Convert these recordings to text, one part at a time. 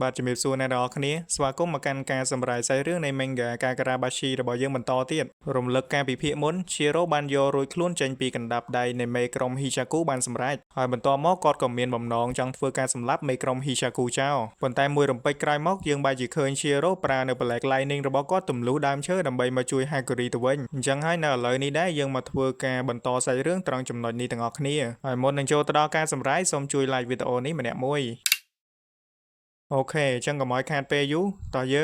បាទជំរាបសួរអ្នកទាំងអស់គ្នាស្វាគមន៍មកកាន់ការសម្រាយសាច់រឿងនៃ Manga Kagurabashi របស់យើងបន្តទៀតរំលឹកការពិភាក្សាមុន Shiro បានយករួចខ្លួនចេញពីកណ្ដាប់ដៃនៃមេក្រុម Hisaku បានសម្រេចហើយបន្តមកគាត់ក៏មានបំណងចង់ធ្វើការសម្លាប់មេក្រុម Hisaku ចោលប៉ុន្តែមួយរំពេចក្រោយមកយើងបែរជាឃើញ Shiro ប្រើនៅ Black Lightning របស់គាត់ទម្លុះដើមឈើដើម្បីមកជួយ Haguri ទៅវិញអញ្ចឹងហើយនៅឥឡូវនេះដែរយើងមកធ្វើការបន្តសាច់រឿងត្រង់ចំណុចនេះទាំងអស់គ្នាហើយមុននឹងចូលទៅដល់ការសម្រាយសូមជួយ like វីដេអូនេះម្នាក់មួយអូខេអញ្ចឹងកុំឲ្យខាតពេលយូរតោះយើ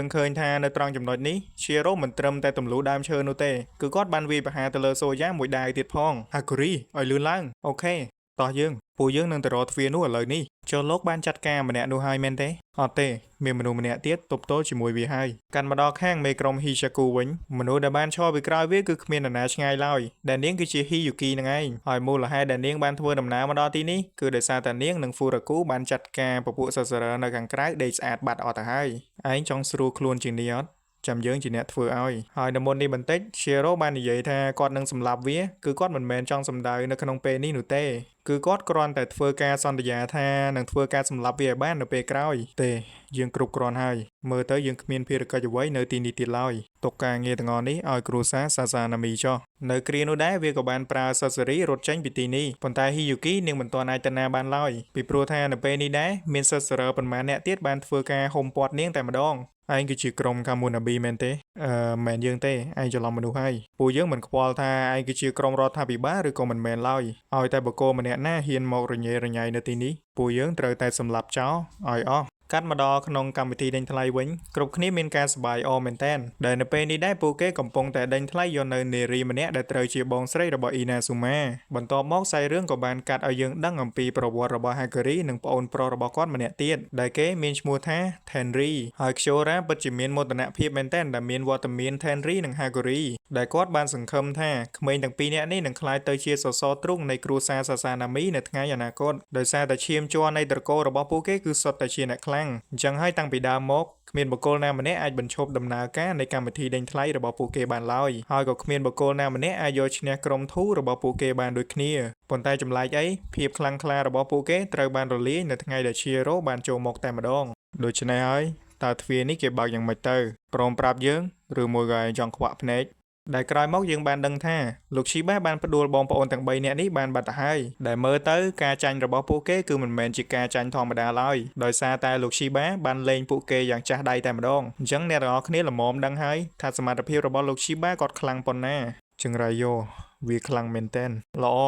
ងឃើញថានៅត្រង់ចំណុចនេះ Shiro មិនត្រឹមតែទម្លុះដើមឈើនោះទេគឺគាត់បានវាយប្រហារទៅលើសូយ៉ាមួយដែរទៀតផង Haguri ឲ្យលឿនឡើងអូខេតោះពួកយើងនឹងទៅរកទ្វារនោះឥឡូវនេះចុះលោកបានចាត់ការម្នាក់នោះហើយមែនទេអត់ទេមានមនុស្សម្នាក់ទៀតទប់ទល់ជាមួយវាហើយកាន់មកដល់ខាងមេក្រុម Hisaku វិញមនុស្សដែលបានឈរពីក្រោយវាគឺគ្មាននរណាឆ្ងាយឡើយដែលនាងគឺជា Hiyuki នឹងឯងហើយមូលហេតុដែលនាងបានធ្វើដំណើរមកដល់ទីនេះគឺដោយសារតែនាងនិង Furaku បានចាត់ការពពួកសសរនៅខាងក្រៅដេកស្អាតបាត់អស់ទៅហើយឯងចង់ស្រួលខ្លួនជាងនេះអត់ចាំយើងជាអ្នកធ្វើឲ្យហើយនៅមុននេះបន្តិច Shiro បាននិយាយថាគាត់នឹងសម្លាប់វាគឺគាត់មិនមែនចង់សម្ដៅនៅក្នុងពេលនេះនោះទេគឺគាត់គ្រាន់តែធ្វើការសន្យាថានឹងធ្វើការសម្លាប់វាឲ្យបាននៅពេលក្រោយទេយើងគ្រប់គ្រាន់ហើយមើលទៅយើងគ្មានភារកិច្ចអ្វីនៅទីនេះទៀតឡើយទុកការងារទាំងអស់នេះឲ្យគ្រួសារសាសាណាមីចុះនៅគ្រានោះដែរវាក៏បានប្រើសសរីរត់ចេញពីទីនេះប៉ុន្តែ Hiyuki នឹងមិនទាន់អាចទៅណាបានឡើយពីព្រោះថានៅពេលនេះដែរមានសសរប៉ុន្មានអ្នកទៀតបានធ្វើការហុំព័ទ្ធនាងតែម្ដងឯងគឺជាក្រុមកាមូណាប៊ីមែនទេមែនយើងទេឯងច្រឡំមនុស្សហើយពួកយើងមិនខ្វល់ថាឯងគឺជាក្រុមរដ្ឋាភិបាលឬក៏មិនមែនឡើយឲ្យតែបុគ្គលម្នាក់ណាហ៊ានមករញ៉េរញ៉ៃនៅទីនេះពួកយើងត្រូវតែសម្លាប់ចោលឲ្យអស់កាត់មកដល់ក្នុងកម្មវិធីដេញថ្លៃវិញគ្រប់គ្នាមានការសប្បាយអរមែនតើដែលនៅពេលនេះដែរពួកគេកំពុងតែដេញថ្លៃយកនៅនារីម្នាក់ដែលត្រូវជាបងស្រីរបស់អ៊ីណាស៊ូម៉ាបន្ទាប់មកសាច់រឿងក៏បានកាត់ឲ្យយើងដឹងអំពីប្រវត្តិរបស់ Haguri និងប្អូនប្រុសរបស់គាត់ម្នាក់ទៀតដែលគេមានឈ្មោះថា Tenri ហើយ Kyora ពិតជាមានមោទនភាពមែនតើដែលមានវត្តមាន Tenri និង Haguri ដែលគាត់បានសង្ឃឹមថាក្មេងទាំងពីរនាក់នេះនឹងក្លាយទៅជាសសរទ្រូងនៃគ្រួសារសាសាណាមីនៅថ្ងៃអនាគតដោយសារតែឈាមជ័រនៃត្រកូលរបស់ពួកគេគឺសុទ្ធតែជាអ្នកខ្លាំងអញ្ចឹងហើយតាំងពីដើមមកគ្មានបុគ្គលណាម្នាក់អាចបញ្ឈប់ដំណើរការនៃកម្មវិធីដេញថ្លៃរបស់ពួកគេបានឡើយហើយក៏គ្មានបុគ្គលណាម្នាក់អាចយកឈ្នះក្រុមធូររបស់ពួកគេបានដូចគ្នាប៉ុន្តែចម្លែកអីភាពខ្លាំងក្លារបស់ពួកគេត្រូវបានរលាយនៅថ្ងៃដែល Shiro បានចូលមកតែម្ដងដូច្នេះហើយតើទ្វារនេះគេបើកយ៉ាងម៉េចទៅព្រមប្រាប់យើងឬមួយក៏ឯងចង់ខ្វាក់ភ្នែកដែលក្រោយមកយើងបានដឹងថាលោក Shiba បានផ្ដួលបងប្អូនទាំង3នាក់នេះបានបាត់ទៅហើយដែលមើលទៅការចាញ់របស់ពួកគេគឺមិនមែនជាការចាញ់ធម្មតាឡើយដោយសារតែលោក Shiba បានលេងពួកគេយ៉ាងចាស់ដៃតែម្ដងអញ្ចឹងអ្នកទាំងអស់គ្នាល្មមដឹងហើយថាសមត្ថភាពរបស់លោក Shiba គាត់ខ្លាំងប៉ុណ្ណាចង្រៃយោវាខ្លាំងមែនទែនល្អ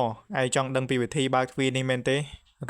ឯងចង់ដឹងពីវិធីបើកទ្វារនេះមែនទេ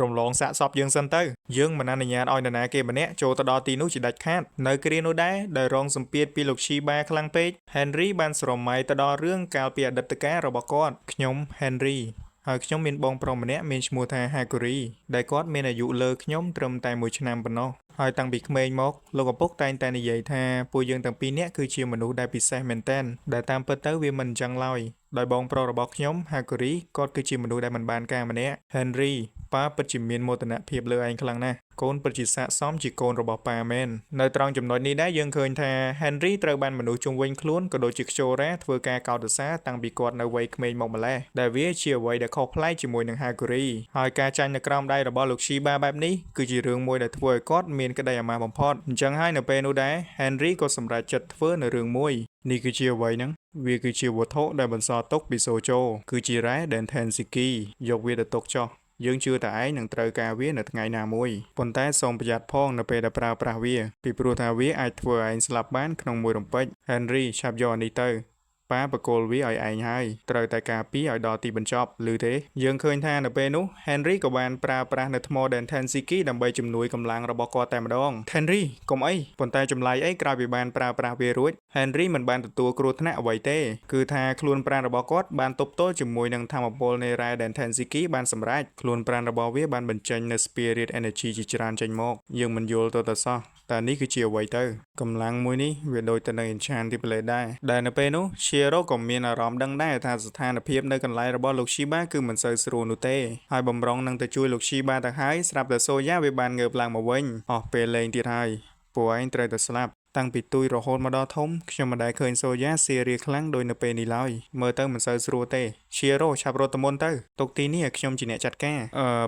រំលងសាកសពយើងសិនទៅយើងមិនអនុញ្ញាតឲ្យនរណាគេម្នាក់ចូលទៅដល់ទីនោះជាដាច់ខាតនៅគ្រានោះដែរដែលរងសម្ពាធពីលោក Shiba ខ្លាំងពេក Henry បានស្រមៃទៅដល់រឿងកាលពីអតីតកាលរបស់គាត់ខ្ញុំ Henry ហើយខ្ញុំមានបងប្រុសម្នាក់មានឈ្មោះថា Haguri ដែលគាត់មានអាយុលើខ្ញុំត្រឹមតែ1ឆ្នាំប៉ុណ្ណោះហើយតាំងពីក្មេងមកលោកឪពុកតែងតែនិយាយថាពួកយើងទាំងពីរនាក់គឺជាមនុស្សដែលពិសេសមែនទែនដែលតាមពិតទៅវាមិនអញ្ចឹងឡើយដោយបងប្រុសរបស់ខ្ញុំ Haguri គាត់គឺជាមនុស្សដែលមិនបានការម្នាក់ Henry ប៉ាពិតជាមានមោទនភាពលើឯងខ្លាំងណាស់កូនពិតជាស័ក្តិសមជាកូនរបស់ប៉ាមែននៅត្រង់ចំណុចនេះដែរយើងឃើញថា Henry ត្រូវបានមនុស្សជុំវិញខ្លួនក៏ដូចជា Kyora ធ្វើការកោតសរសើរតាំងពីគាត់នៅវ័យក្មេងមកម្ល៉េះដែលវាជាអ្វីដែលខុសប្លែកជាមួយនឹង Haguri ហើយការចាញ់នៅក្រោមដៃរបស់លោក Shiba បែបនេះគឺជារឿងមួយដែលធ្វើឲ្យគាត់មានក្តីអាម៉ាស់បំផុតអញ្ចឹងហើយនៅពេលនោះដែរ Henry ក៏សម្រេចចិត្តធ្វើនៅរឿងមួយនេះគឺជាអ្វីហ្នឹងវាគឺជាវត្ថុដែលបន្សល់ទុកពីសូជូគឺជារ៉ែដែល Tensiki យកវាទៅទុកចុះយើងជឿតែឯងនឹងត្រូវការវានៅថ្ងៃណាមួយប៉ុន្តែសូមប្រយ័ត្នផងនៅពេលដែលប្រើប្រាស់វាពីព្រោះថាវាអាចធ្វើឲ្យឯងស្លាប់បានក្នុងមួយរំពេច Henry ឆាប់យកអានេះទៅប៉ាបកគលវាឲ្យឯងហើយត្រូវតែការពារឲ្យដល់ទីបញ្ចប់ឬទេយើងឃើញថានៅពេលនោះ Henry ក៏បានប្រើប្រាស់នៅថ្ម Tensiki ដើម្បីជំនួយកម្លាំងរបស់គាត់តែម្ដង Henry កុំអីប៉ុន្តែចម្លែកអីក្រោយពីបានប្រើប្រាស់វារួច Henry មិនបានទទួលគ្រោះថ្នាក់អ្វីទេគឺថាខ្លួនប្រាណរបស់គាត់បានទប់ទល់ជាមួយនឹងថាមពលនៃ Tensiki បានសម្រេចខ្លួនប្រាណរបស់វាបានបញ្ចេញនៅ Spirit Energy ជាច្រើនចេញមកយើងមិនយល់ទៅសោះតែនេះគឺជាអ្វីទៅកម្លាំងមួយនេះវាដូចទៅនៅ Enchanted Blade ដែលនៅពេលនោះ Shiro ក៏មានអារម្មណ៍ដឹងដែរថាស្ថានភាពនៅកន្លែងរបស់លោក Shiba គឺមិនសូវស្រួលនោះទេហើយបំរុងនឹងទៅជួយលោក Shiba ទៅហើយស្រាប់តែ Soya វាបានងើបឡើងមកវិញអស់ពេលលេងទៀតហើយពួកឯងត្រូវតែស្លាប់ តាំងពីទួយរហូតមកដល់ធំខ្ញុំមិនដែលឃើញសូយ៉ាសៀរីខ្លាំងដោយនៅពេលនេះឡើយមើលទៅមិនសូវស្រួលទេឈៀរ៉ូឆាប់រត់ទៅមុនទៅទុកទីនេះខ្ញុំជាអ្នកចាត់ការ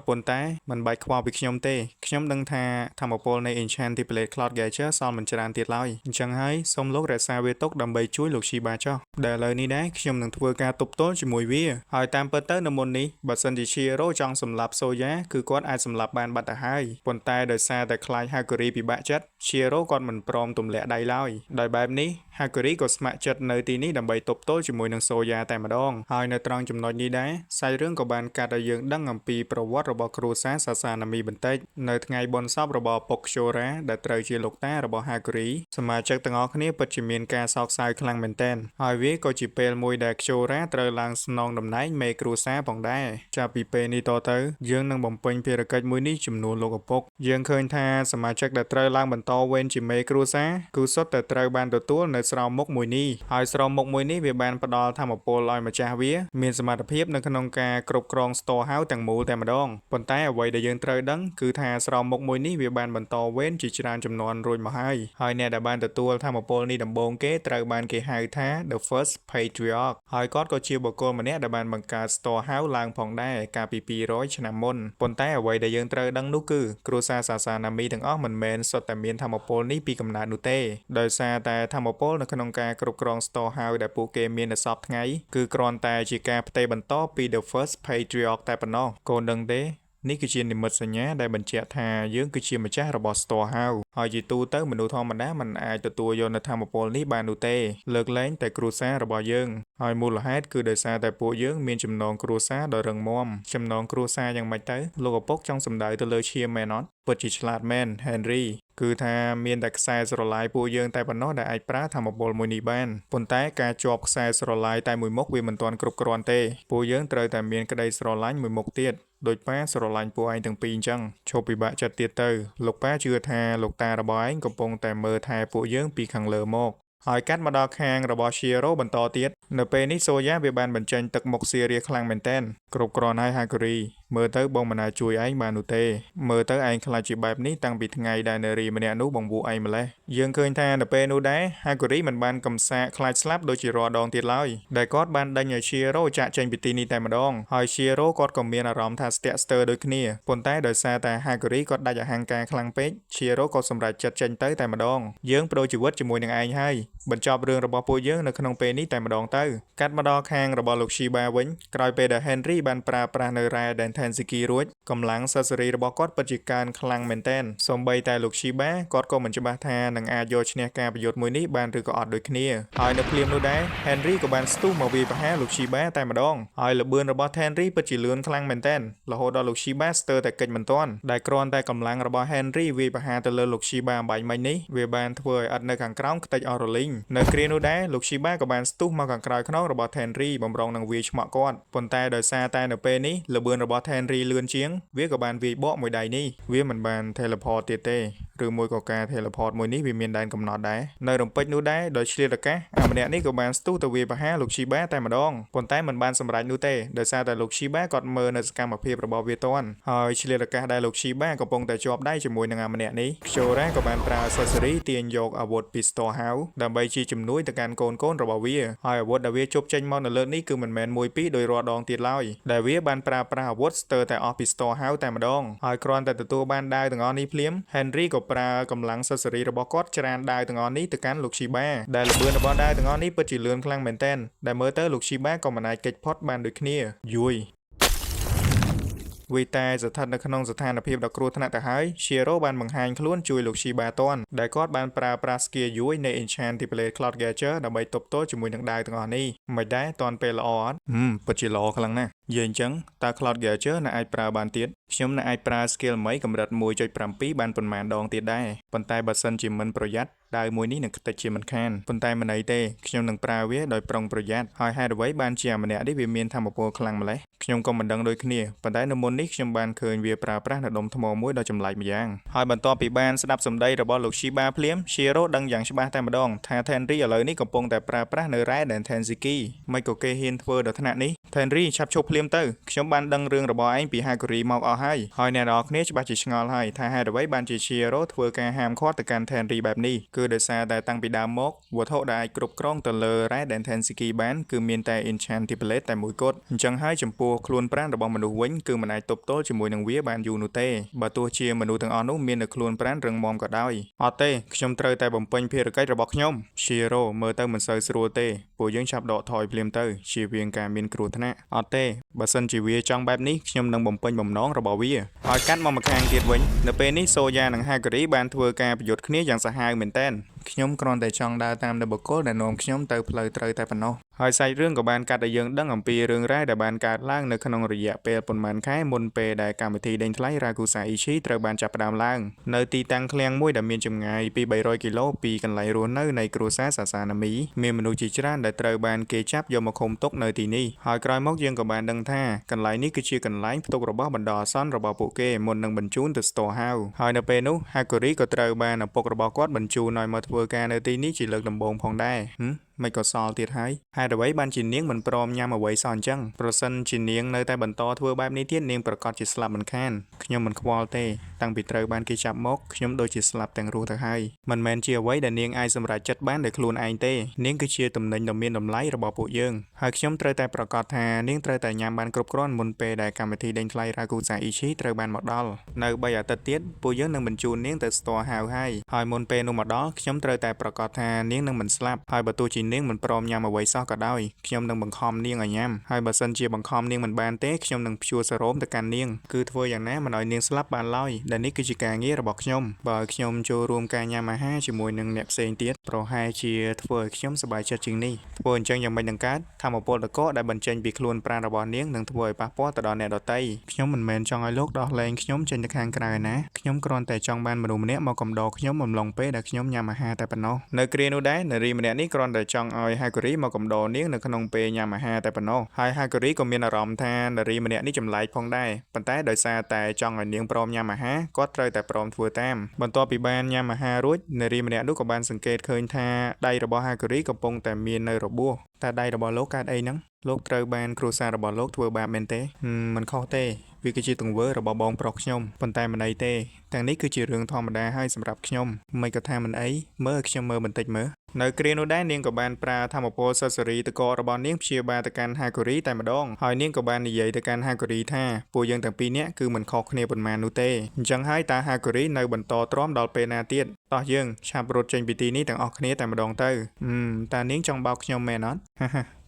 ប៉ុន្តែមិនបាច់ខ្វល់ពីខ្ញុំទេខ្ញុំដឹងថាធម្មពលនៃ Enchanted Blade Cloud Gadget សល់មិនច្រើនទៀតឡើយអញ្ចឹងហើយសូមលោករក្សាវាទុកដើម្បីជួយលោក Shiba ចុះដែលឥឡូវនេះដែរខ្ញុំនឹងធ្វើការទប់ទល់ជាមួយវាហើយតាមពិតទៅនៅមុននេះបើសិនជា Shiro ចង់សម្លាប់ Soya គឺគាត់អាចសម្លាប់បានបាត់ទៅហើយប៉ុន្តែដោយសារតែខ្លាច Hakuri ពិបាកចិត្ត Shiro គាត់មិនព្រមទម្លាក់ដៃឡើយដោយបែបនេះ Hakuri ក៏ស្ម័គ្រចិត្តនៅទីនេះដើម្បីទប់ទល់ជាមួយនឹង Soya តែម្ដងហើយនៅត្រង់ចំណុចនេះដែរសាច់រឿងក៏បានកាត់ឲ្យយើងដឹងអំពីប្រវត្តិរបស់គ្រួសារ Sassanami បន្តិចនៅថ្ងៃបុណ្យសពរបស់ពុក Shora ដែលត្រូវជាលោកតារបស់ Hakuri សមាជិកទាំងអស់គ្នាពិតជាមានការសោកសៅខ្លាំងមែនទែនហើយវាក៏ជាពេលមួយដែល Shora ត្រូវឡើងស្នងតំណែងមេគ្រួសារផងដែរចាប់ពីពេលនេះតទៅយើងនឹងបំពេញភារកិច្ចមួយនេះជំនួសលោកឪពុកយើងឃើញថាសមាជិកដែលត្រូវឡើងបន្តវេនជាមេគ្រួសារគឺសុទ្ធតែត្រូវបានទទួលនៅស្រោមមុខមួយនេះហើយស្រោមមុខមួយនេះវាបានផ្ដល់ធម៌ពលឲ្យម្ចាស់វាមានសមត្ថភាពនៅក្នុងការគ្រប់គ្រង Storehouse ទាំងមូលតែម្ដងប៉ុន្តែអ្វីដែលយើងត្រូវដឹងគឺថាស្រោមមុខមួយនេះវាបានបន្តវេនជាច្រើនចំនួនរួចមកហើយអ្នកដែលបានទទួលធម៌ពលនេះដំបូងគេត្រូវបានគេហៅថា The First Patriarch ហើយគាត់ក៏ជាបុគ្គលម្នាក់ដែលបានបង្កើត Storehouse ឡើងផងដែរកាលពី200ឆ្នាំមុនប៉ុន្តែអ្វីដែលយើងត្រូវដឹងនោះគឺគ្រួសារ Sassanami ទាំងអស់មិនមែនសុទ្ធតែមានធម៌ពលនេះពីកំណើតនោះទេដោយសារតែធម៌ពលនៅក្នុងការគ្រប់គ្រង Storehouse ដែលពួកគេមាននៅសពថ្ងៃគឺគ្រាន់តែជាការផ្ទេរបន្តពី The First Patriarch តែប៉ុណ្ណោះកូនដឹងទេនេះគឺជានិមិត្តសញ្ញាដែលបញ្ជាក់ថាយើងគឺជាម្ចាស់របស់ Storehouse ហើយជាទូទៅមនុស្សធម្មតាមិនអាចទទួលយកនូវធម៌ពលនេះបាននោះទេលើកលែងតែគ្រួសាររបស់យើងហើយមូលហេតុគឺដោយសារតែពួកយើងមានចំណងគ្រួសារដ៏រឹងមាំចំណងគ្រួសារយ៉ាងម៉េចទៅលោកឪពុកចង់សម្ដៅទៅលើឈាមមែនអត់ពិតជាឆ្លាតមែន Henry គឺថាមានតែខ្សែស្រឡាយពួកយើងតែប៉ុណ្ណោះដែលអាចប្រើធម៌ពលមួយនេះបានប៉ុន្តែការជាប់ខ្សែស្រឡាយតែមួយមុខវាមិនទាន់គ្រប់គ្រាន់ទេពួកយើងត្រូវតែមានក្តីស្រឡាញ់មួយមុខទៀតដោយប៉ាស្រឡាញ់ពួកឯងទាំងពីរអញ្ចឹងឈប់ពិបាកចិត្តទៀតទៅលោកប៉ាជឿថាលោកតារបស់ឯងកំពុងតែមើលថែពួកយើងពីខាងលើមកហើយកាត់មកដល់ខាងរបស់ Shiro បន្តទៀតនៅពេលនេះ Soya វាបានបញ្ចេញទឹកមុខស៊ីរាខ្លាំងមែនទែនគ្រប់គ្រាន់ហើយ Hakuri មើលទៅបងមិនអាចជួយឯងបាននោះទេមើលទៅឯងខ្លាចជាបែបនេះតាំងពីថ្ងៃដែលនារីម្នាក់នោះបង្វក់ឯងម្លេះយើងឃើញថានៅពេលនោះដែរ Hakuri មិនបានកំសាកខ្លាចស្លាប់ដូចជារាល់ដងទៀតឡើយដែលគាត់បានដេញឲ្យ Shiro ចាក់ចេញពីទីនេះតែម្ដងហើយ Shiro គាត់ក៏មានអារម្មណ៍ថាស្ទាក់ស្ទើរដូចគ្នាប៉ុន្តែដោយសារតែ Hakuri គាត់ដាច់អហង្ការខ្លាំងពេក Shiro ក៏សម្រេចចិត្តចេញទៅតែម្ដងយើងបដូរជីវិតជាមួយនឹងឯងហើយបញ្ចប់រឿងរបស់ពួកយើងនៅក្នុងពេលនេះតែម្ដងទៅកាត់មកដល់ខាងរបស់លោក Shiba វិញក្រោយពេលដែល Henry បានប្រើប្រាស់នៅ Raiden Tenseki រួចកម្លាំងសិស្សសេរីរបស់គាត់ពិតជាកើនខ្លាំងមែនទែនសូម្បីតែលោក Shiba គាត់ក៏មិនច្បាស់ថានឹងអាចយកឈ្នះការប្រយុទ្ធមួយនេះបានឬក៏អត់ដូចគ្នាហើយនៅភ្លាមនោះដែរ Henry ក៏បានស្ទុះមកវាយប្រហារលោក Shiba តែម្ដងហើយល្បឿនរបស់ Henry ពិតជាលឿនខ្លាំងមែនទែនរហូតដល់លោក Shiba ស្ទើរតែគេចមិនទាន់ដែលគ្រាន់តែកម្លាំងរបស់ Henry វាយប្រហារទៅលើលោក Shiba អំបញ្ញមិញនេះវាបានធ្វើឲ្យឥតនៅខាងក្រោមខ្ទេចអស់រលីងនៅគ្រានោះដែរលោក Shiba ក៏បានស្ទុះមកខាងក្រោយខ្នងរបស់ Henry បំរុងនឹងវាយឆ្មក់គាត់ប៉ុន្តែដោយសារតែនៅពេលនេះល្បឿនរបស់ Henry លឿនជាងវាក៏បានវាយបកមួយដៃនេះវាមិនបាន teleport ទៀតទេឬមួយក៏ការ teleport មួយនេះវាមានដែនកំណត់ដែរនៅរំពេចនោះដែរដោយឆ្លៀតឱកាសអាម្នាក់នេះក៏បានស្ទុះទៅវាយប្រហារលោក Shiba តែម្ដងប៉ុន្តែមិនបានសម្រេចនោះទេដោយសារតែលោក Shiba គាត់មើលនៅសកម្មភាពរបស់វាតន់ហើយឆ្លៀតឱកាសដែលលោក Shiba កំពុងតែជាប់ដៃជាមួយនឹងអាម្នាក់នេះ Shora ក៏បានប្រើ accessory ទាញយកអាវុធពី Storehouse ដើម្បីជាជំនួយទៅកាន់កូនរបស់វាហើយអាវុធដែលវាជប់ចេញមកនៅលើនេះគឺមិនមែនមួយពីរដោយរាល់ដងទៀតឡើយដែលវាបានប្រើប្រាស់អាវុធស្ទើរតែអស់ពី Storehouse តែម្ដងហើយគ្រាន់តែទទួលបានដាវទាំងអស់នេះភ្លាម Henry ក៏ប្រើកម្លាំងសិស្សសេរីរបស់គាត់ច្រានដាវទាំងអស់នេះទៅកាន់លោក Shiba ដែលល្បឿនរបស់ដាវទាំងអស់នេះពិតជាលឿនខ្លាំងមែនទែនដែលមើលទៅលោក Shiba ក៏មិនអាចគេចផុតបានដូចគ្នាយួយវាតែស្ថិតនៅក្នុងស្ថានភាពដ៏គ្រោះថ្នាក់ទៅហើយ Shiro បានបង្ហាញខ្លួនជួយលោក Shiba ទាន់ដែលគាត់បានប្រើប្រាស់ស្គៀយួយនៃ Enchanted Blade Cloud Gadget ដើម្បីទប់ទល់ជាមួយនឹងដាវទាំងអស់នេះមិនដែរទាន់ពេលល្អអត់ពិតជាល្អខ្លាំងណាស់និយាយអញ្ចឹងតើ Cloud Gadget នៅអាចប្រើបានទៀតខ្ញុំនៅអាចប្រើ skill មីកម្រិត 1.7 បានប៉ុន្មានដងទៀតដែរប៉ុន្តែបើសិនជាមិនប្រយ័ត្នដាវមួយនេះនឹងខ្ទេចជាមិនខានប៉ុន្តែមិនអីទេខ្ញុំនឹងប្រើវាដោយប្រុងប្រយ័ត្នហើយហេតុអ្វីបានជាម្នាក់នេះវាមានធម៌ពលខ្លាំងម្ល៉េះខ្ញុំក៏មិនដឹងដូចគ្នាប៉ុន្តែនៅមុននេះខ្ញុំបានឃើញវាប្រើប្រាស់នៅដុំថ្មមួយដ៏ចម្លែកម្យ៉ាងហើយបន្ទាប់ពីបានស្ដាប់សម្ដីរបស់លោក Shiba ភ្លាម Shiro ដឹងយ៉ាងច្បាស់តែម្ដងថា Henry ឥឡូវនេះកំពុងតែប្រើប្រាស់នៅ Raiden Tenseki មិនក៏គេហ៊ានធ្វើដល់ថ្នាក់នេះ Henry ឆាប់ឈប់ភ្លាម ភ្លាមទៅខ្ញុំបានដឹងរឿងរបស់ឯងពីហាកូរីមកអស់ហើយអ្នកនរគ្នាច្បាស់ជាឆ្ងល់ហើយថាហេតុអ្វីបានជាជារ៉ូធ្វើការហាមឃាត់ទៅកាន់ Tenry បែបនេះគឺដោយសារតែតាំងពីដើមមកវត្ថុដែលអាចគ្រប់គ្រងទៅលើ Red and Tensiki បានគឺមានតែ Enchanted Blade តែមួយគត់អញ្ចឹងហើយចំពោះខ្លួនប្រាណរបស់មនុស្សវិញគឺមិនអាចទប់ទល់ជាមួយនឹងវាបានយូរនោះទេបើទោះជាមនុស្សទាំងអស់នោះមាននៅខ្លួនប្រាណរឹងមាំក៏ដោយអត់ទេខ្ញុំត្រូវតែបំពេញភារកិច្ចរបស់ខ្ញុំជារ៉ូមើលទៅមិនសូវស្រួលទេពួកយើងចាប់ដកថយភ្លាមទៅជៀសវាងការមានគ្រោះថ្នាក់អត់ទេបើសិនជាវាចង់បែបនេះខ្ញុំនឹងបំពេញបំណងរបស់វាហើយកាត់មកម្ខាងទៀតវិញនៅពេលនេះសូយ៉ានិងហាការីបានធ្វើការប្រយុទ្ធគ្នាយ៉ាងសាហាវមែនទែនខ្ញុំគ្រាន់តែចង់ដើរតាមនៅបុគ្គលដែលនាំខ្ញុំទៅផ្លូវត្រូវតែប៉ុណ្ណោះហើយសាច់រឿងក៏បានកាត់ឲ្យយើងដឹងអំពីរឿងរ៉ាវដែលបានកើតឡើងនៅក្នុងរយៈពេលប៉ុន្មានខែមុនពេលដែលកម្មវិធីដេញថ្លៃ Rakusa Ichi ត្រូវបានចាប់ផ្ដើមឡើងនៅទីតាំងឃ្លាំងមួយដែលមានចម្ងាយពី300គីឡូពីកន្លែងរស់នៅនៃគ្រួសារសាសាណាមីមានមនុស្សជាច្រើនដែលត្រូវបានគេចាប់យកមកឃុំទុកនៅទីនេះហើយក្រោយមកយើងក៏បានដឹងថាកន្លែងនេះគឺជាកន្លែងផ្ទុករបស់បណ្ដោះអាសន្នរបស់ពួកគេមុននឹងបញ្ជូនទៅ Store House ហើយនៅពេលនោះ Hakuri ក៏ត្រូវបានឪពុករបស់គាត់បញ្ជូនឲ្យមកធ្វើការនៅទីនេះជាលើកដំបូងផងដែរមិនក៏សល់ទៀតហើយហេតុអ្វីបានជានាងមិនព្រមញ៉ាំអ្វីសោះអញ្ចឹងប្រសិនជានាងនៅតែបន្តធ្វើបែបនេះទៀតនាងប្រកាសជាស្លាប់មិនខានខ្ញុំមិនខ្វល់ទេតាំងពីត្រូវបានគេចាប់មកខ្ញុំដូចជាស្លាប់ទាំងរស់ទៅហើយមិនមែនជាអ្វីដែលនាងអាចសម្រេចចិត្តបានដោយខ្លួនឯងទេនាងគឺជាតំណែងដ៏មានតម្លៃរបស់ពួកយើងហើយខ្ញុំត្រូវតែប្រកាសថានាងត្រូវតែញ៉ាំបានគ្រប់គ្រាន់មុនពេលដែលកម្មវិធីដេញថ្លៃ Rakusa Ichi ត្រូវបានមកដល់នៅ3អាទិត្យទៀតពួកយើងនឹងបញ្ជូននាងទៅ Store House ហើយមុនពេលនោះមកដល់ខ្ញុំត្រូវតែប្រកាសថានាងនឹងមិនស្លាប់ហើយបើទោះជានាងមិនព្រមញ៉ាំអ្វីសោះក៏ដោយខ្ញុំនឹងបង្ខំនាងឲ្យញ៉ាំហើយបើសិនជាបង្ខំនាងមិនបានទេខ្ញុំនឹងព្យួរសារ៉ូមទៅកាន់នាងគឺធ្វើយ៉ាងណាមិនឲ្យនាងស្លាប់បានឡើយដែលនេះគឺជាការងាររបស់ខ្ញុំបើខ្ញុំចូលរួមការញ៉ាំអាហារជាមួយនឹងអ្នកផ្សេងទៀតប្រហែលជាធ្វើឲ្យខ្ញុំសប្បាយចិត្តជាងនេះធ្វើអញ្ចឹងយ៉ាងម៉េចនឹងកើតថាមពលតកដែលបញ្ចេញពីខ្លួនប្រាណរបស់នាងនឹងធ្វើឲ្យប៉ះពាល់ទៅដល់អ្នកដទៃខ្ញុំមិនមែនចង់ឲ្យលោកដោះលែងខ្ញុំចេញទៅខាងក្រៅណាខ្ញុំគ្រាន់តែចង់បានមនុស្សម្នាក់មកកំដរខ្ញុំអំឡុងពេលដែលខ្ញុំញ៉ាំអាហារតែប៉ុណ្ណោះនៅគ្រានោះដែរនារីម្នាក់នេះគ្រាន់តែចង់ឲ្យ Hakuri មកកំដរនាងនៅក្នុងពេលញ៉ាំអាហារតែប៉ុណ្ណោះហើយ Hakuri ក៏មានអារម្មណ៍ថានារីម្នាក់នេះចម្លែកផងដែរប៉ុន្តែដោយសារតែចង់ឲ្យនាងព្រមញ៉ាំអាហារគាត់ត្រូវតែព្រមធ្វើតាមបន្ទាប់ពីបានញ៉ាំអាហាររួចនារីម្នាក់នោះក៏បានសង្កេតឃើញថាដៃរបស់ Hakuri កំពុងតែមាននៅរបួសតែដៃរបស់លោកកើតអីហ្នឹងលោកត្រូវបានគ្រួសាររបស់លោកធ្វើបាបមែនទេមិនខុសទេវាគឺជាទង្វើរបស់បងប្រុសខ្ញុំប៉ុន្តែមិនអីទេទាំងនេះគឺជារឿងធម្មតាហើយសម្រាប់ខ្ញុំមិនក៏ថាមិនអីមើលខ្ញុំមើលបន្តិចមើលនៅគ្រានោះដែរនាងក៏បានប្រើធម្មពលសិស្សរីតករបស់នាងព្យាបាលទៅកាន់ Hakuri តែម្ដងហើយនាងក៏បាននិយាយទៅកាន់ Hakuri ថាពួកយើងទាំងពីរនាក់គឺមិនខុសគ្នាប៉ុន្មាននោះទេអញ្ចឹងហើយតើ Hakuri នៅបន្តទ្រាំដល់ពេលណាទៀតតោះយើងឆាប់រត់ចេញពីទីនេះទាំងអស់គ្នាតែម្ដងទៅតើនាងចង់បោកខ្ញុំមែនអត់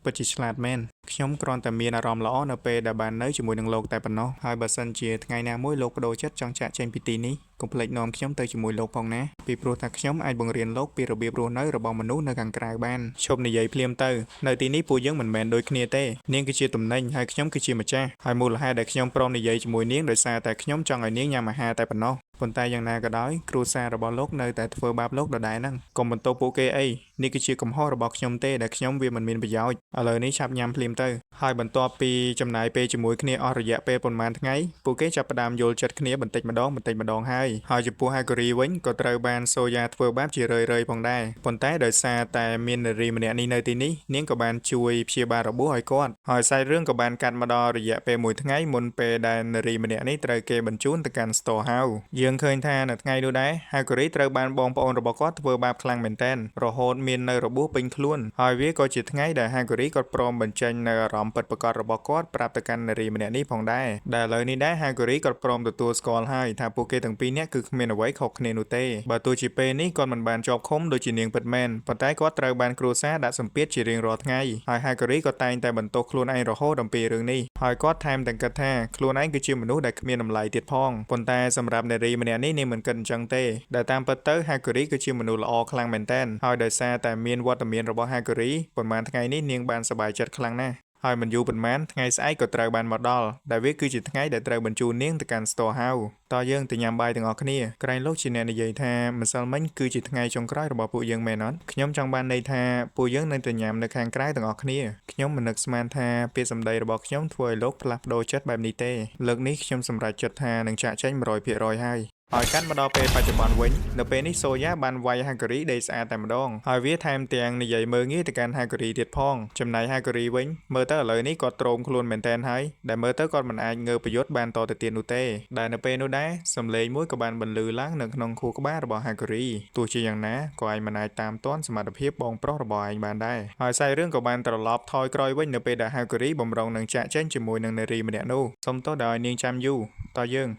ពិតជាឆ្លាតមែនខ្ញុំគ្រាន់តែមានអារម្មណ៍ល្អនៅពេលដែលបាននៅជាមួយនឹងលោកតែប៉ុណ្ណោះហើយបើសិនជាថ្ងៃណាមួយលោកបដូរចិត្តចង់ចាកចេញពីទីនេះកុំភ្លេចនាំខ្ញុំទៅជាមួយលោកផងណាពីព្រោះថាខ្ញុំអាចបង្រៀនលោកពីរបៀបរស់នៅរបស់មនុស្សនៅខាងក្រៅបានឈប់និយាយភ្លាមទៅនៅទីនេះពួកយើងមិនមែនដូចគ្នាទេនាងគឺជាតំណែងហើយខ្ញុំគឺជាម្ចាស់ហើយមូលហេតុដែលខ្ញុំព្រមនិយាយជាមួយនាងដោយសារតែខ្ញុំចង់ឲ្យនាងញ៉ាំអាហារតែប៉ុណ្ណោះប៉ុន្តែយ៉ាងណាក៏ដោយគ្រួសាររបស់លោកនៅតែធ្វើបាបលោកដដែលហ្នឹងកុំបន្ទោសពួកគេអីនេះគឺជាកំហុសរបស់ខ្ញុំទេដែលខ្ញុំវាមិនមានប្រយោជន៍ឥឡូវនេះឆាប់ញ៉ាំភ្លាមទៅហើយបន្ទាប់ពីចំណាយពេលជាមួយគ្នាអស់រយៈពេលប៉ុន្មានថ្ងៃពួកគេចាប់ផ្ដើមយល់ចិត្តគ្នាបន្តិចម្ដងហើយចំពោះ Hakuri វិញក៏ត្រូវបានសូយ៉ាធ្វើបាបជារឿយៗផងដែរប៉ុន្តែដោយសារតែមាននារីម្នាក់នេះនៅទីនេះនាងក៏បានជួយព្យាបាលរបួសឲ្យគាត់ហើយសាច់រឿងក៏បានកាត់មកដល់រយៈពេល1ថ្ងៃមុនពេលដែលនារីម្នាក់នេះត្រូវគេបញ្ជូនទៅកាន់ Store House យើងឃើញថានៅថ្ងៃនោះដែរ Hakuri ត្រូវបានបងប្អូនរបស់គាត់ធ្វើបាបខ្លាំងមែនទែនរហូតមាននៅរបួសពេញខ្លួនហើយវាក៏ជាថ្ងៃដែល Hakuri គាត់ព្រមបញ្ចេញនៅអារម្មណ៍ពិតប្រាកដរបស់គាត់ប្រាប់ទៅកាន់នារីម្នាក់នេះផងដែរដែលឥឡូវនេះដែរ Hakuri គាត់ព្រមទទួលស្គាល់ហើយថាពួកគេទាំងពីរនាក់គឺគ្មានអ្វីខុសគ្នានោះទេបើទោះជាពេលនេះគាត់មិនបានជាប់ឃុំដូចជានាងពិតមែនប៉ុន្តែគាត់ត្រូវបានគ្រួសារដាក់សម្ពាធជារៀងរាល់ថ្ងៃហើយ Hakuri ក៏តែងតែបន្ទោសខ្លួនឯងរហូតអំពីរឿងនេះហើយគាត់ថែមទាំងគិតថាខ្លួនឯងគឺជាមនុស្សដែលគ្មានតម្លៃទៀតផងប៉ុន្តែសម្រាប់នារីម្នាក់នេះនាងមិនគិតអញ្ចឹងទេដែលតាមពិតទៅ Hakuri គឺជាមនុស្សល្អខ្លាំងមែនទែនហើយដោយសារតែមានវត្តមានរបស់ Hakuri ប៉ុន្មានថ្ងៃនេះនាងបានសប្បាយចិត្តខ្លាំងណាស់ហើយមិនយូរប៉ុន្មានថ្ងៃស្អែកក៏ត្រូវបានមកដល់ដែលវាគឺជាថ្ងៃដែលត្រូវបញ្ជូននាងទៅកាន់ Store House តើយើងទៅញ៉ាំបាយទាំងអស់គ្នាក្រែងលោកជាអ្នកនិយាយថាម្សិលមិញគឺជាថ្ងៃចុងក្រោយរបស់ពួកយើងមែនអត់ខ្ញុំចង់បានន័យថាពួកយើងនឹងទៅញ៉ាំនៅខាងក្រៅទាំងអស់គ្នាខ្ញុំមិននឹកស្មានថាពាក្យសម្ដីរបស់ខ្ញុំធ្វើឲ្យលោកផ្លាស់ប្ដូរចិត្តបែបនេះទេលើកនេះខ្ញុំសម្រេចចិត្តថានឹងចាកចេញ 100% ហើយ ហើយកាត់មកដល់ពេលបច្ចុប្បន្នវិញនៅពេលនេះសូយ៉ាបានវាយហាហ្គរីដេកស្អាតតែម្ដងហើយវាថែមទាំងនិយាយមើលងាយទៅកាន់ហាហ្គរីទៀតផងចំណែកហាហ្គរីវិញមើលទៅឥឡូវនេះគាត់ទ្រោមខ្លួនមែនតែនហើយដែលមើលទៅគាត់មិនអាចងើបប្រយុទ្ធបានតទៅទៀតនោះទេដែលនៅពេលនោះដែរសំឡេងមួយក៏បានបន្លឺឡើងនៅក្នុងខួរក្បាលរបស់ហាហ្គរីទោះជាយ៉ាងណាក៏ឯងមិនអាចតាមទាន់សមត្ថភាពបងប្រុសរបស់ឯងបានដែរហើយសាច់រឿងក៏បានត្រឡប់ថយក្រោយវិញនៅពេលដែលហាហ្គរីបំរុងនឹងចាក់ចេញជាមួយនឹងនារីម្នាក់នោះសុំទោសដែលឲ្យនាងចាំយូរតើយើង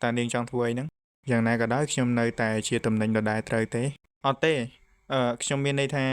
តើនាងចង់ធ្វើអីហ្នឹងយ៉ាងណាក៏ដោយខ្ញុំនៅតែជាតំណែងដដែលត្រូវទេអត់ទេខ្ញុំមានន័យថា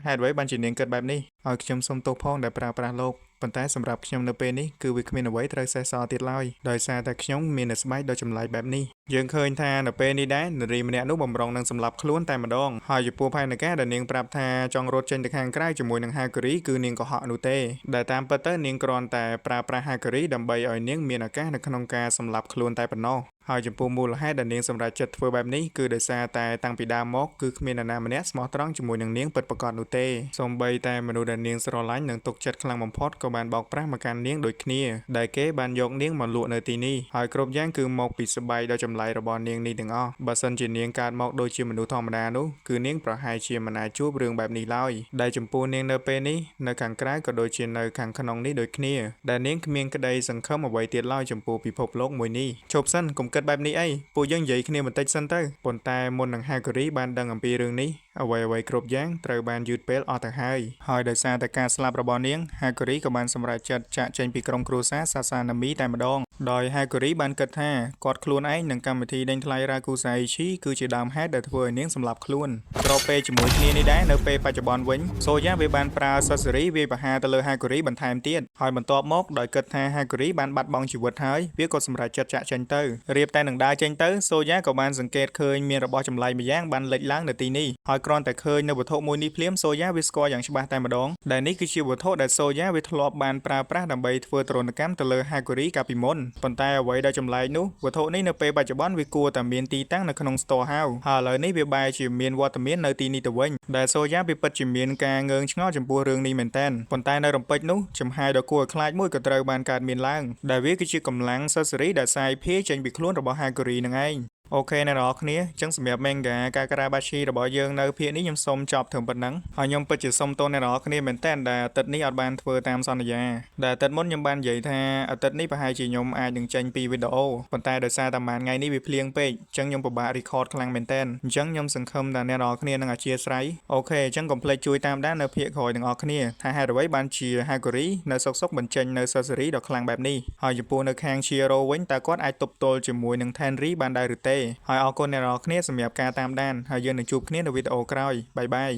ហេតុអ្វីបានជានាងគិតបែបនេះឲ្យខ្ញុំសុំទោសផងដែលប្រើប្រាស់លោកប៉ុន្តែសម្រាប់ខ្ញុំនៅពេលនេះគឺវាគ្មានអ្វីត្រូវសេះសល់ទៀតឡើយដោយសារតែខ្ញុំមានតែស្បែកដ៏ចម្លែកបែបនេះយើងឃើញថានៅពេលនេះដែរនារីម្នាក់នោះបំរុងនឹងសម្លាប់ខ្លួនតែម្ដងហើយចំពោះផែនការដែលនាងប្រាប់ថាចង់រត់ចេញទៅខាងក្រៅជាមួយនឹងហាហ្គរីគឺនាងកុហកនោះទេដែលតាមពិតទៅនាងគ្រាន់តែប្រើប្រាស់ហាហ្គរីដើម្បីឲ្យនាងមានឱកាសនៅក្នុងការសម្លាប់ខ្លួនតែប៉ុណ្ណោះហើយចំពោះមូលហេតុដែលនាងសម្រេចចិត្តធ្វើបែបនេះគឺដោយសារតែតាំងពីដើមមកគឺគ្មាននរណាម្នាក់ស្មោះត្រង់ជាមួយនឹងនាងពិតប្រាកដនោះទេសូម្បីតែមនុស្សដែលនាងស្រឡាញ់និងទុកចិត្តខ្លាំងបំផុតក៏បានបោកប្រាស់មកកាន់នាងដូចគ្នាដែលគេបានយកនាងមកលក់នៅទីនេះហើយគ្រប់យ៉ាងគឺមកពីស្បែកដ៏ចម្លែករបស់នាងនេះទាំងអស់បើសិនជានាងកើតមកដូចជាមនុស្សធម្មតានោះគឺនាងប្រហែលជាមិនអាចជួបរឿងបែបនេះឡើយដែលចំពោះនាងនៅពេលនេះនៅខាងក្រៅក៏ដូចជានៅខាងក្នុងនេះដូចគ្នាដែលនាងគ្មានក្តីសង្ឃឹមអ្វីទៀតឡើយចំពោះពិភពលោកមួយនេះជប់សិនកុំគិតបែបនេះអីពួកយើងនិយាយគ្នាបន្តិចសិនទៅប៉ុន្តែមុននឹងហាហ្គរីបានដឹងអំពីរឿងនេះអ្វីៗគ្រប់យ៉ាងត្រូវបានយឺតពេលអស់ទៅហើយដោយសារតែការស្លាប់របស់នាងហាហ្គរីក៏បានសម្រេចចិត្តចាកចេញពីក្រុមគ្រួសារសាសាណាមីតែម្ដងដោយហាហ្គរីបានគិតថាគាត់ខ្លួនឯងនឹងកម្មវិធីដេញថ្លៃរ៉ាគូសាអ៊ីឈីគឺជាដើមហេតុដែលធ្វើឲ្យនាងសម្លាប់ខ្លួនស្របពេលជាមួយគ្នានេះដែរនៅពេលបច្ចុប្បន្នវិញសូយ៉ាវាបានប្រើសិស្សរីវាយប្រហារទៅលើហាហ្គរីបន្ថែមទៀតហើយបន្ទាប់មកដោយគិតថាហាហ្គរីបានបាត់បង់ជីវិតហើយវាក៏សម្រេចចិត្តចាកចេញទៅរៀបតែនឹងដើរចេញទៅសូយ៉ាក៏បានសង្កេតឃើញមានរបស់ចម្លែកម្យ៉ាងបានលេចឡើងនៅទីនេះហើយគ្រាន់តែឃើញនៅវត្ថុមួយនេះភ្លាមសូយ៉ាវាស្គាល់យ៉ាងច្បាស់តែម្ដងដែលនេះគឺជាវត្ថុដែលសូយ៉ាវាធ្លាប់បានប្រើប្រាស់ដើម្បីធ្វើទរណកម្មទៅលើហាហ្គរីកាលពីមុនប៉ុន្តែអ្វីដែលចម្លែកនោះវត្ថុនេះនៅពេលបច្ចុប្បន្នវាគួរតែមានទីតាំងនៅក្នុង store house ហើយឥឡូវនេះវាបែរជាមានវត្តមាននៅទីនេះទៅវិញដែលសូយ៉ាវាពិតជាមានការងើងឆ្ងល់ចំពោះរឿងនេះមែនទែនប៉ុន្តែនៅរំពេចនោះចំហាយដ៏គួរឲ្យខ្លាចមួយក៏ត្រូវបានកើតមានឡើងដែលវាគឺជាកម្លាំងសិស្សរីដែលសាយភាយចេញពីខ្លួនរបស់ហាហ្គរីនឹងឯងអូខេអ្នកនរគ្នាអញ្ចឹងសម្រាប់ manga ការការ៉ាបាឈីរបស់យើងនៅភាគនេះខ្ញុំសូមចប់ត្រឹមប៉ុណ្ណឹងហើយខ្ញុំពិតជាសូមទោសអ្នកនរគ្នាមែនតើដែលអាទិត្យនេះអត់បានធ្វើតាមសន្យាដែលអាទិត្យមុនខ្ញុំបាននិយាយថាអាទិត្យនេះប្រហែលជាខ្ញុំអាចនឹងចេញពីវីដេអូប៉ុន្តែដោយសារតែមួយថ្ងៃនេះវាភ្លៀងពេកអញ្ចឹងខ្ញុំពិបាក record ខ្លាំងមែនតើអញ្ចឹងខ្ញុំសង្ឃឹមថាអ្នកនរគ្នានឹងអធិស្ឋានអូខេអញ្ចឹងកុំភ្លេចជួយតាមដាននៅភាគក្រោយទាំងអស់គ្នាថាហេតុអ្វីបានជាហាហ្គរីនៅសុកបញ្ចេញនៅសស៊េរីដ៏ខ្លាំងបែបនេះហើយចំពោះនៅខាង Chiro វិញតើគាត់អាចទប់ទល់ជាមួយនឹង Tenry បានដែរឬទេហើយអរគុណអ្នកនរគ្នាសម្រាប់ការតាមដានហើយយើងនឹងជួបគ្នានៅវីដេអូក្រោយបាយបាយ